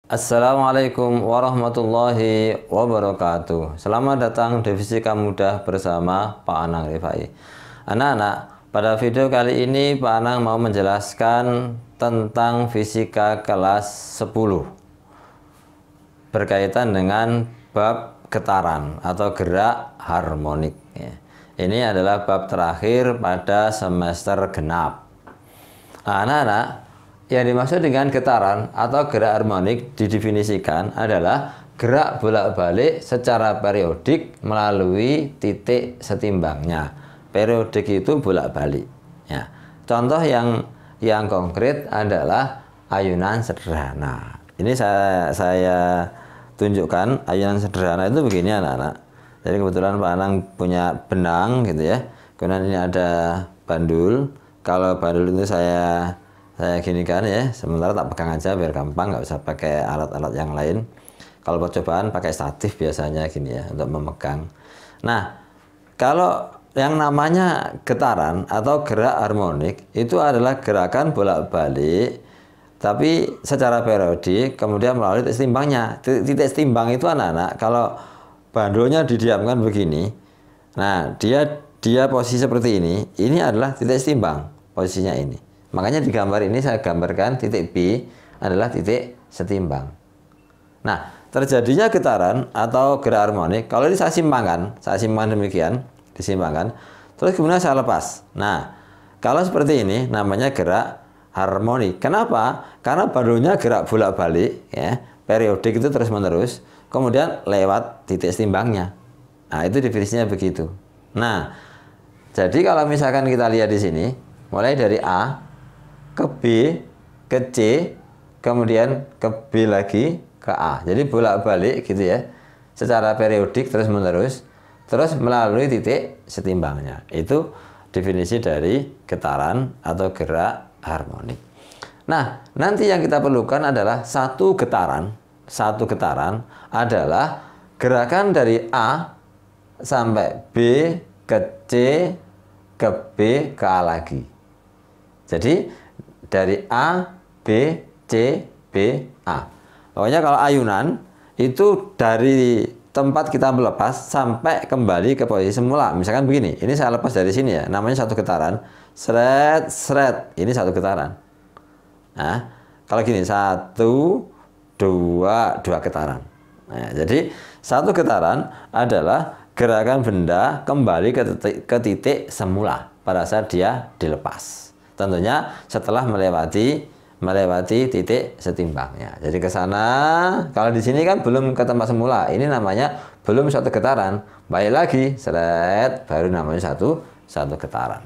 Assalamualaikum warahmatullahi wabarakatuh. Selamat datang di Fisika Mudah bersama Pak Anang Rifai. Anak-anak, pada video kali ini Pak Anang mau menjelaskan tentang fisika kelas 10 berkaitan dengan bab getaran atau gerak harmonik. Ini adalah bab terakhir pada semester genap. Anak-anak, yang dimaksud dengan getaran atau gerak harmonik didefinisikan adalah gerak bolak-balik secara periodik melalui titik setimbangnya. Periodik itu bolak-balik. Ya. Contoh yang konkret adalah ayunan sederhana. Ini saya tunjukkan ayunan sederhana itu begini anak-anak. Jadi kebetulan Pak Anang punya benang gitu ya. Kemudian ini ada bandul. Kalau bandul itu saya gini kan ya, sementara tak pegang aja biar gampang, nggak usah pakai alat-alat yang lain. Kalau percobaan pakai statif biasanya gini ya untuk memegang. Nah, kalau yang namanya getaran atau gerak harmonik itu adalah gerakan bolak-balik tapi secara periodik kemudian melalui titik setimbangnya. Titik setimbang itu anak-anak kalau bandulnya didiamkan begini, nah dia posisi seperti ini adalah titik setimbang posisinya ini. Makanya di gambar ini saya gambarkan titik B adalah titik setimbang. Nah, terjadinya getaran atau gerak harmonik, kalau ini saya simpangkan demikian, disimpangkan, terus kemudian saya lepas. Nah, kalau seperti ini namanya gerak harmonik. Kenapa? Karena bandulnya gerak bolak-balik, ya, periodik itu terus-menerus, kemudian lewat titik setimbangnya. Nah, itu definisinya begitu. Nah, jadi kalau misalkan kita lihat di sini, mulai dari A ke B, ke C, kemudian ke B lagi, ke A. Jadi bolak-balik gitu ya, secara periodik terus-menerus, terus melalui titik setimbangnya. Itu definisi dari getaran atau gerak harmonik. Nah, nanti yang kita perlukan adalah satu getaran. Satu getaran adalah gerakan dari A sampai B, ke C, ke B, ke A lagi. Jadi dari A, B, C, B, A. Pokoknya kalau ayunan itu dari tempat kita melepas sampai kembali ke posisi semula. Misalkan begini, ini saya lepas dari sini ya, namanya satu getaran. Seret, seret, ini satu getaran. Nah, kalau gini, satu, dua getaran. Nah, jadi satu getaran adalah gerakan benda kembali ke titik semula pada saat dia dilepas. Tentunya setelah melewati titik setimbangnya. Jadi ke sana, kalau di sini kan belum ke tempat semula. Ini namanya belum satu getaran. Balik lagi, seret, baru namanya satu getaran.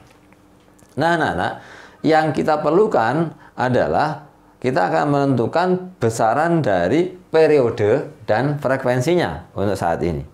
Nah, yang kita perlukan adalah kita akan menentukan besaran dari periode dan frekuensinya untuk saat ini.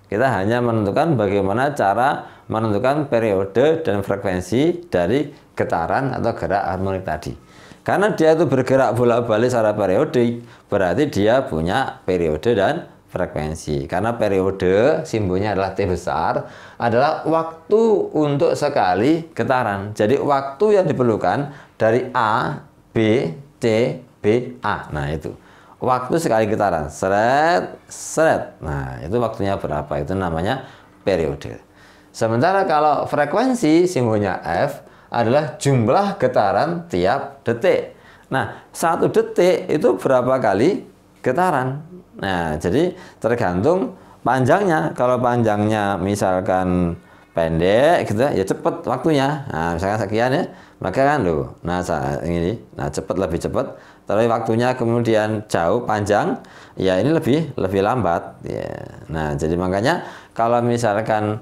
Kita hanya menentukan bagaimana cara menentukan periode dan frekuensi dari getaran atau gerak harmonik tadi. Karena dia itu bergerak bolak-balik secara periodik, berarti dia punya periode dan frekuensi. Karena periode, simbolnya adalah T besar, adalah waktu untuk sekali getaran. Jadi waktu yang diperlukan dari A, B, C, B, A. Nah itu. Waktu sekali getaran, seret, seret. Nah, itu waktunya berapa? Itu namanya periode. Sementara kalau frekuensi, simbolnya F, adalah jumlah getaran tiap detik. Nah, satu detik itu berapa kali getaran? Nah, jadi tergantung panjangnya. Kalau panjangnya misalkan pendek gitu ya cepat waktunya. Nah, misalkan sekian ya, maka kan loh. Nah, ini cepat, lebih cepat. Tapi waktunya kemudian jauh panjang, ya ini lebih lambat ya. Nah, jadi makanya kalau misalkan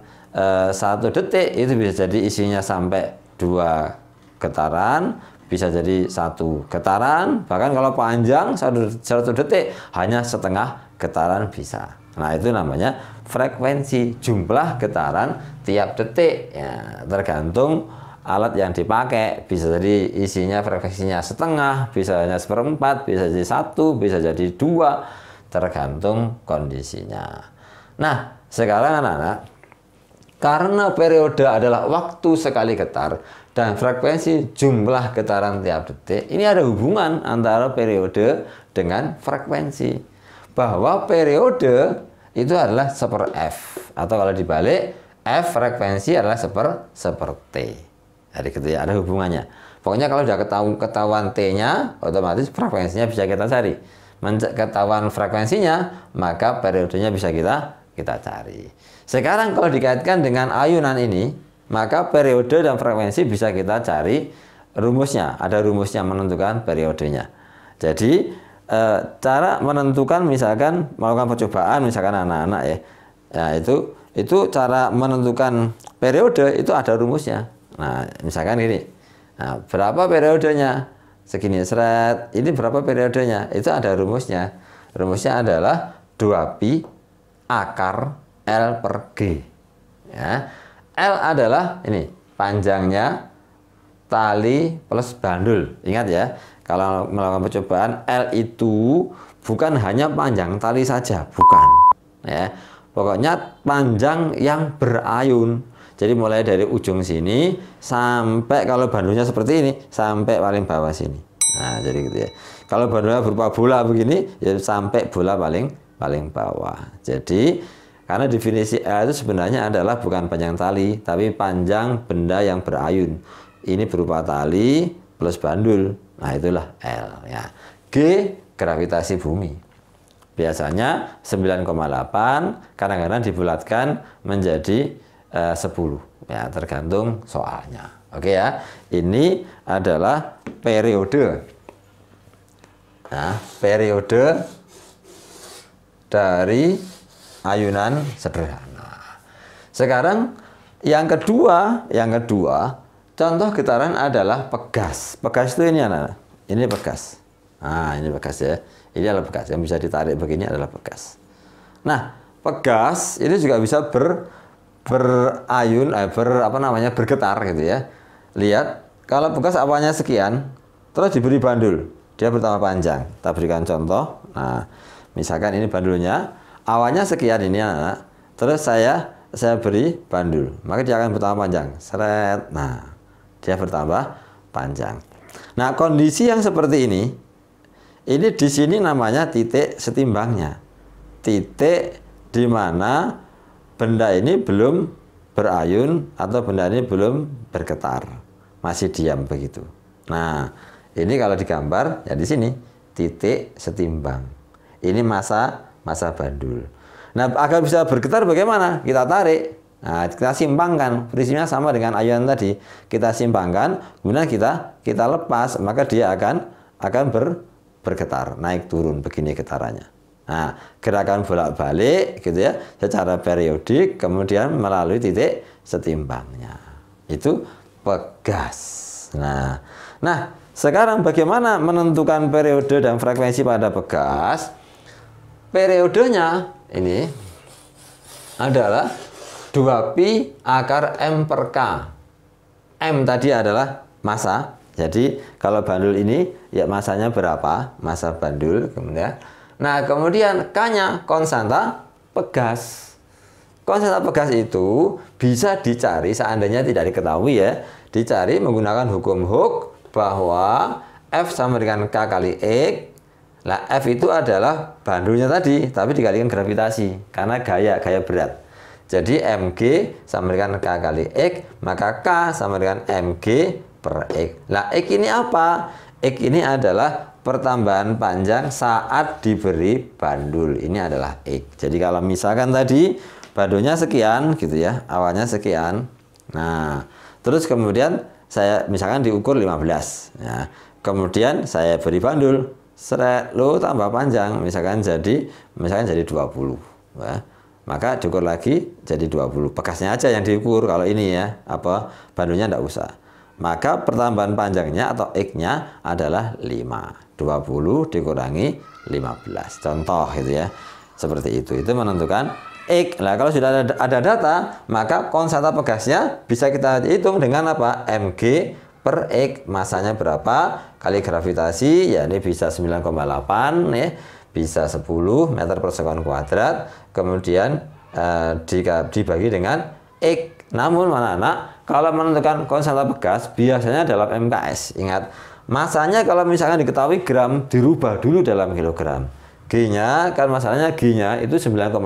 satu detik itu bisa jadi isinya sampai 2 getaran, bisa jadi 1 getaran, bahkan kalau panjang satu detik hanya setengah getaran bisa. Nah, itu namanya frekuensi, jumlah getaran tiap detik ya, tergantung alat yang dipakai. Bisa jadi isinya frekuensinya setengah, bisa hanya 1/4, bisa jadi 1, bisa jadi 2, tergantung kondisinya. Nah, sekarang anak-anak, karena periode adalah waktu sekali getar dan frekuensi jumlah getaran tiap detik, ini ada hubungan antara periode dengan frekuensi. Bahwa periode itu adalah seper F. Atau kalau dibalik, F frekuensi adalah seper T. Jadi gitu ya, ada hubungannya. Pokoknya kalau sudah ketahuan T-nya, otomatis frekuensinya bisa kita cari. Ketahuan frekuensinya, maka periodenya bisa kita cari. Sekarang kalau dikaitkan dengan ayunan ini, maka periode dan frekuensi bisa kita cari rumusnya. Ada rumusnya menentukan periodenya. Jadi cara menentukan, misalkan melakukan percobaan, misalkan anak-anak ya, nah itu cara menentukan periode itu ada rumusnya. Nah misalkan ini, nah, berapa periodenya? Segini, seret. Ini berapa periodenya? Itu ada rumusnya. Rumusnya adalah 2pi akar L per G. Ya. L adalah ini panjangnya tali plus bandul. Ingat ya, kalau melakukan percobaan, L itu bukan hanya panjang tali saja, bukan. Ya, pokoknya panjang yang berayun. Jadi mulai dari ujung sini sampai, kalau bandulnya seperti ini, sampai paling bawah sini. Nah, jadi gitu ya. Kalau bandulnya berupa bola begini, ya sampai bola paling bawah. Jadi karena definisi L itu sebenarnya adalah bukan panjang tali, tapi panjang benda yang berayun. Ini berupa tali plus bandul. Nah, itulah L ya. G gravitasi bumi. Biasanya 9,8, kadang-kadang dibulatkan menjadi 10 ya, tergantung soalnya. Oke ya. Ini adalah periode. Nah, periode dari ayunan sederhana. Sekarang yang kedua, contoh getaran adalah pegas. Pegas itu ini anak-anak. Ini pegas. Nah, ini pegas ya. Ini adalah pegas yang bisa ditarik begini, adalah pegas. Nah, pegas ini juga bisa berayun, bergetar gitu ya. Lihat, kalau pegas awalnya sekian, terus diberi bandul, dia bertambah panjang. Kita berikan contoh. Nah, misalkan ini bandulnya, awalnya sekian ini anak, terus saya beri bandul, maka dia akan bertambah panjang. Seret. Nah, dia bertambah panjang. Nah, kondisi yang seperti ini di sini namanya titik setimbangnya. Titik di mana benda ini belum berayun atau benda ini belum bergetar, masih diam begitu. Nah, ini kalau digambar ya di sini titik setimbang. Ini masa bandul. Nah, agar bisa bergetar bagaimana? Kita tarik. Nah, kita simpangkan. Prinsipnya sama dengan ayunan tadi. Kita simpangkan, kemudian kita lepas, maka dia akan bergetar, naik turun begini getarannya. Nah, gerakan bolak-balik gitu ya, secara periodik, kemudian melalui titik setimbangnya. Itu pegas. Nah, sekarang bagaimana menentukan periode dan frekuensi pada pegas? Periodenya ini adalah 2pi akar M per K. M tadi adalah massa. Jadi kalau bandul ini ya masanya berapa? Massa bandul kemudian. Nah, kemudian K-nya konstanta pegas. Konstanta pegas itu bisa dicari seandainya tidak diketahui ya. Dicari menggunakan hukum Hooke bahwa F sama dengan K kali X. Nah, F itu adalah bandulnya tadi, tapi dikalikan gravitasi karena gaya berat. Jadi mg sama dengan K kali X, maka K sama dengan mg per X. Nah, X ini apa? X ini adalah pertambahan panjang saat diberi bandul. Ini adalah X. Jadi kalau misalkan tadi bandulnya sekian gitu ya, awalnya sekian. Nah, terus kemudian saya misalkan diukur 15. Nah, kemudian saya beri bandul, seret, lo tambah panjang, misalkan jadi 20. Nah, maka diukur lagi jadi 20. Bekasnya aja yang diukur kalau ini ya, bandulnya enggak usah. Maka pertambahan panjangnya atau X-nya adalah 5. 20 dikurangi 15. Contoh gitu ya. Seperti itu. Itu menentukan X. Nah, kalau sudah ada data, maka konstanta pegasnya bisa kita hitung dengan apa? Mg per X. Masanya berapa? Kali gravitasi, ya ini bisa 9,8 ya. Bisa 10 meter per sekon kuadrat. Kemudian dibagi dengan X. Namun anak-anak, kalau menentukan konstanta pegas biasanya dalam MKS. Ingat, Masanya kalau misalkan diketahui gram, dirubah dulu dalam kilogram. G-nya, kan masalahnya G-nya itu 9,8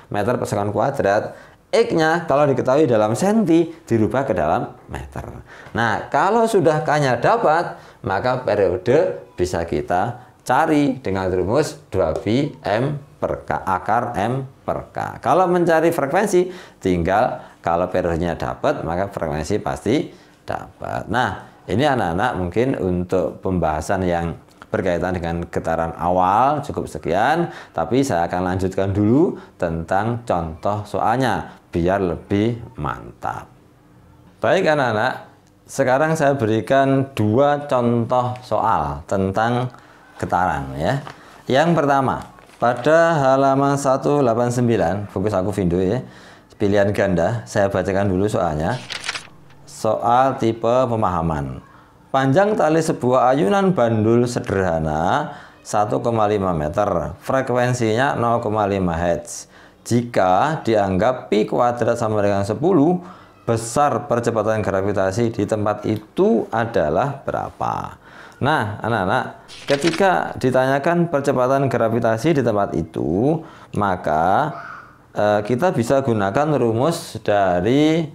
meter per sekon kuadrat. X-nya kalau diketahui dalam senti, dirubah ke dalam meter. Nah, kalau sudah K-nya dapat, maka periode bisa kita cari dengan rumus 2pi M per K, akar M per K. Kalau mencari frekuensi, tinggal kalau periodenya dapat, maka frekuensi pasti dapat. Nah, ini anak-anak mungkin untuk pembahasan yang berkaitan dengan getaran awal cukup sekian, tapi saya akan lanjutkan dulu tentang contoh soalnya biar lebih mantap. Baik anak-anak, sekarang saya berikan 2 contoh soal tentang getaran ya. Yang pertama, pada halaman 189, fokus aku Vindo ya, pilihan ganda, saya bacakan dulu soalnya. Soal tipe pemahaman. Panjang tali sebuah ayunan bandul sederhana 1,5 meter, frekuensinya 0,5 Hz. Jika dianggap pi kuadrat sama dengan 10, besar percepatan gravitasi di tempat itu adalah berapa? Nah, anak-anak, ketika ditanyakan percepatan gravitasi di tempat itu, maka kita bisa gunakan rumus dari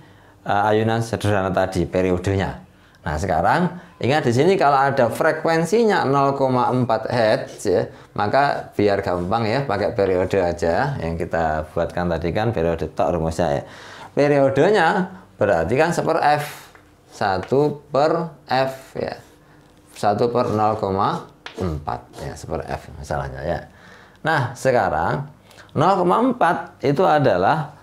ayunan sederhana tadi, periodenya. Nah, sekarang ingat di sini kalau ada frekuensinya 0,4 Hz ya, maka biar gampang ya, pakai periode aja yang kita buatkan tadi kan periode tok rumusnya ya. Periodenya berarti kan 1 per F. 1 per F ya. 1 per 0,4 ya, 1 per F masalahnya ya. Nah, sekarang 0,4 itu adalah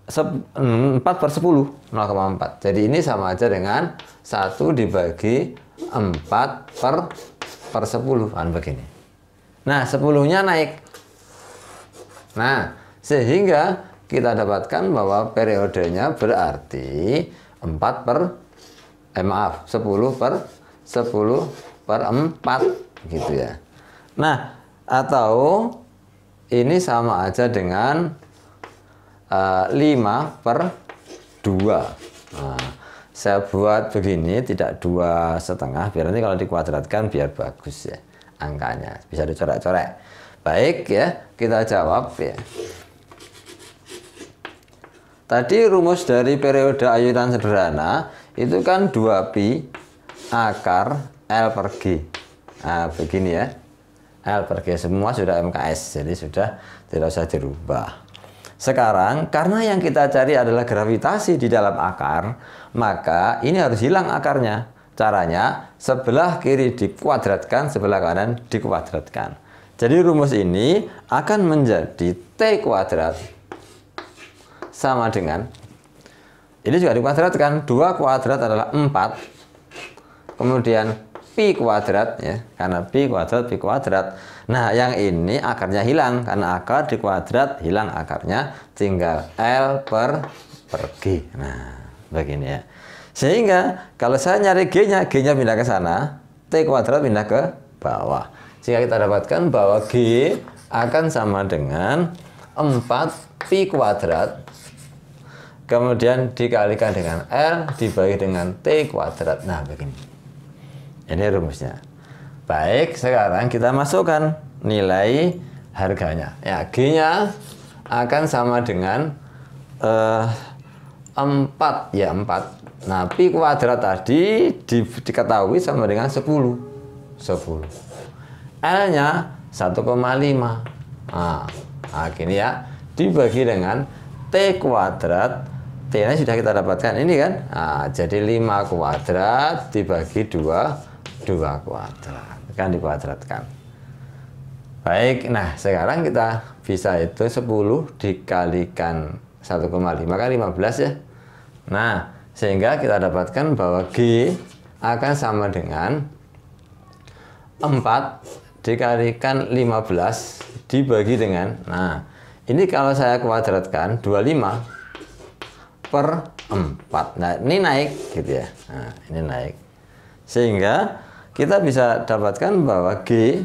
4 per 10, 0,4. Jadi ini sama aja dengan 1 dibagi 4 per 10 kan begini. Nah, 10-nya naik. Nah, sehingga kita dapatkan bahwa periodenya berarti 10 per 4 gitu ya. Nah, atau ini sama aja dengan 5 per 2. Nah, saya buat begini, tidak 2,5, biar nanti kalau dikuadratkan biar bagus ya angkanya, bisa dicoret-coret. Baik ya, kita jawab ya. Tadi rumus dari periode ayunan sederhana itu kan 2pi akar L per G. Nah, begini ya, L per G semua sudah MKS, jadi sudah tidak usah dirubah. Sekarang, karena yang kita cari adalah gravitasi di dalam akar, maka ini harus hilang akarnya. Caranya, sebelah kiri dikuadratkan, sebelah kanan dikuadratkan. Jadi rumus ini akan menjadi T kuadrat sama dengan, ini juga dikuadratkan, 2 kuadrat adalah 4, kemudian pi kuadrat ya, karena pi kuadrat. Nah, yang ini akarnya hilang, karena akar dikuadrat hilang akarnya, tinggal L per G. Nah, begini ya. Sehingga kalau saya nyari G-nya pindah ke sana, T kuadrat pindah ke bawah. Sehingga kita dapatkan bahwa G akan sama dengan 4 pi kuadrat, kemudian dikalikan dengan L dibagi dengan T kuadrat. Nah, begini. Ini rumusnya. Baik, sekarang kita masukkan nilai harganya. Ya, G-nya akan sama dengan 4 ya, 4. Nah, pi kuadrat tadi diketahui sama dengan 10. L-nya 1,5. Nah, gini ya, dibagi dengan T kuadrat. T-nya sudah kita dapatkan ini kan. Nah, jadi 5 kuadrat dibagi 2 kuadrat, kan dikuadratkan. Baik, nah sekarang kita bisa itu 10 dikalikan 1,5 kan 15 ya. Nah, sehingga kita dapatkan bahwa G akan sama dengan 4 dikalikan 15 dibagi dengan, nah ini kalau saya kuadratkan 25 per 4. Nah, ini naik gitu ya. Nah, ini naik. Sehingga kita bisa dapatkan bahwa G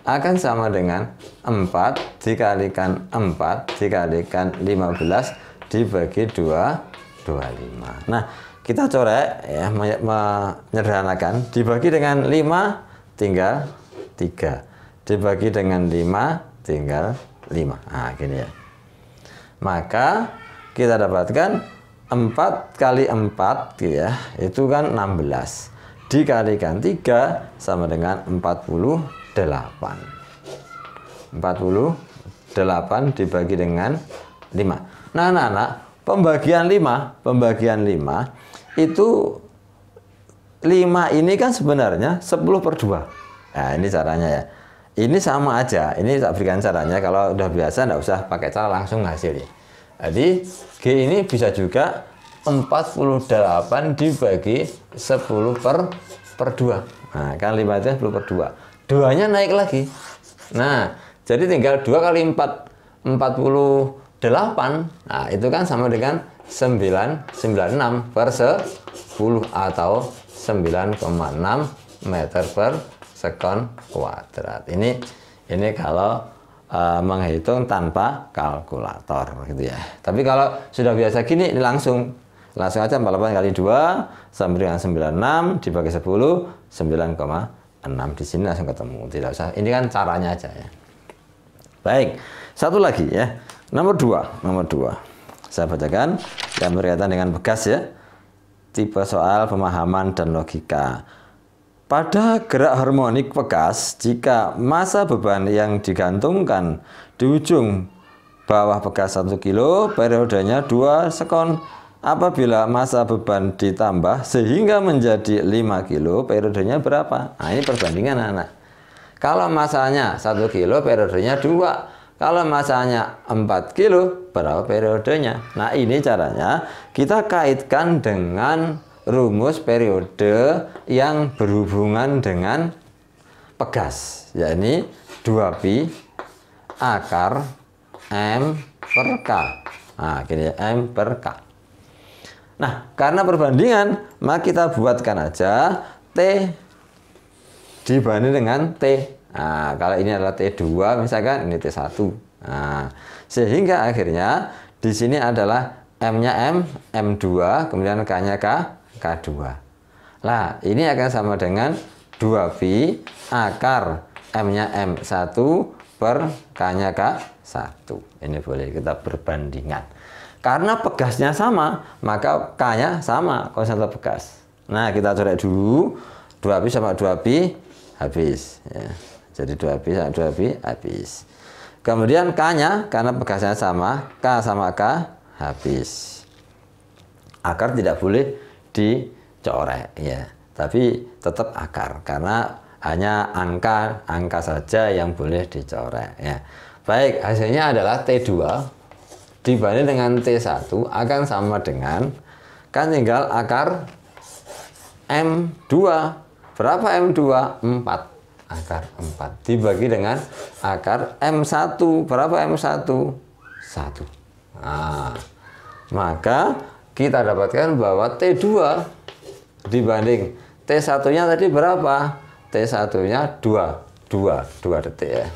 akan sama dengan 4 dikalikan 4 dikalikan 15 dibagi 25. Nah, kita corek ya, menyederhanakan, dibagi dengan 5 tinggal 3, dibagi dengan 5 tinggal 5. Nah, gini ya. Maka kita dapatkan 4 kali 4 ya, itu kan 16. Dikalikan 3 sama dengan 48. 48 dibagi dengan 5. Nah, anak-anak, pembagian 5 itu 5 ini kan sebenarnya 10/2. Nah, ini caranya ya. Ini sama aja. Ini tak berikan caranya. Kalau udah biasa nggak usah pakai cara langsung hasil ya. Jadi G ini bisa juga 48 dibagi 10/2. Nah, kan 5 itu 10/2. 2-nya naik lagi. Nah, jadi tinggal 2 kali 4, 48. Nah, itu kan sama dengan 996 per 10 atau 9,6 meter per sekon kuadrat. Ini kalau menghitung tanpa kalkulator gitu ya. Tapi kalau sudah biasa gini, ini langsung aja 48 kali 2 sama dengan 96 dibagi 10, 9,6. Di sini langsung ketemu, tidak usah. Ini kan caranya aja ya. Baik, satu lagi ya. Nomor 2. Saya bacakan yang berkaitan dengan bekas ya. Tipe soal pemahaman dan logika. Pada gerak harmonik bekas, jika massa beban yang digantungkan di ujung bawah bekas 1 kilo, periodenya 2 sekon. Apabila massa beban ditambah sehingga menjadi 5 kilo, periodenya berapa? Nah, ini perbandingan anak. Kalau massanya 1 kilo, periodenya 2. Kalau massanya 4 kilo, berapa periodenya? Nah, ini caranya kita kaitkan dengan rumus periode yang berhubungan dengan pegas, yakni 2pi akar M per K. Nah, gini ya, M per K. Nah, karena perbandingan, maka kita buatkan aja T dibanding dengan T. Nah, kalau ini adalah T2, misalkan ini T1. Nah, sehingga akhirnya di sini adalah M-nya M2, kemudian K-nya K2. Nah, ini akan sama dengan 2pi akar M-nya M1 per K-nya K1. Ini boleh kita perbandingan. Karena pegasnya sama, maka K-nya sama, konstanta pegas. Nah, kita coret dulu. 2pi sama 2pi habis. Ya. Jadi 2pi sama 2pi habis. Kemudian K-nya, karena pegasnya sama, K sama K habis. Akar tidak boleh dicorek ya, tapi tetap akar karena hanya angka saja yang boleh dicorek ya. Baik, hasilnya adalah T2 dibanding dengan T1 akan sama dengan, kan tinggal akar M2. Berapa M2? 4. Akar 4 dibagi dengan akar M1. Berapa M1? 1. Nah, maka kita dapatkan bahwa T2 dibanding T1-nya tadi berapa? T1-nya 2 detik ya.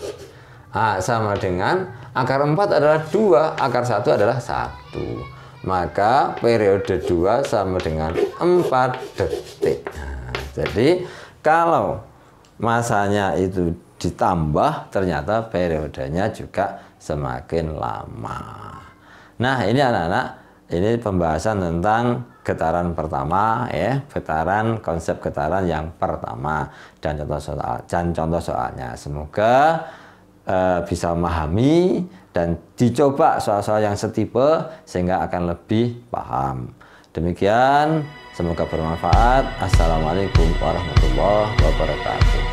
Nah, sama dengan akar 4 adalah 2, akar 1 adalah 1. Maka periode 2 sama dengan 4 detik. Nah, jadi kalau masanya itu ditambah, ternyata periodenya juga semakin lama. Nah, ini anak-anak, ini pembahasan tentang getaran pertama ya, konsep getaran yang pertama dan contoh soalnya. Semoga bisa memahami dan dicoba soal-soal yang setipe sehingga akan lebih paham. Demikian, semoga bermanfaat. Assalamualaikum warahmatullahi wabarakatuh.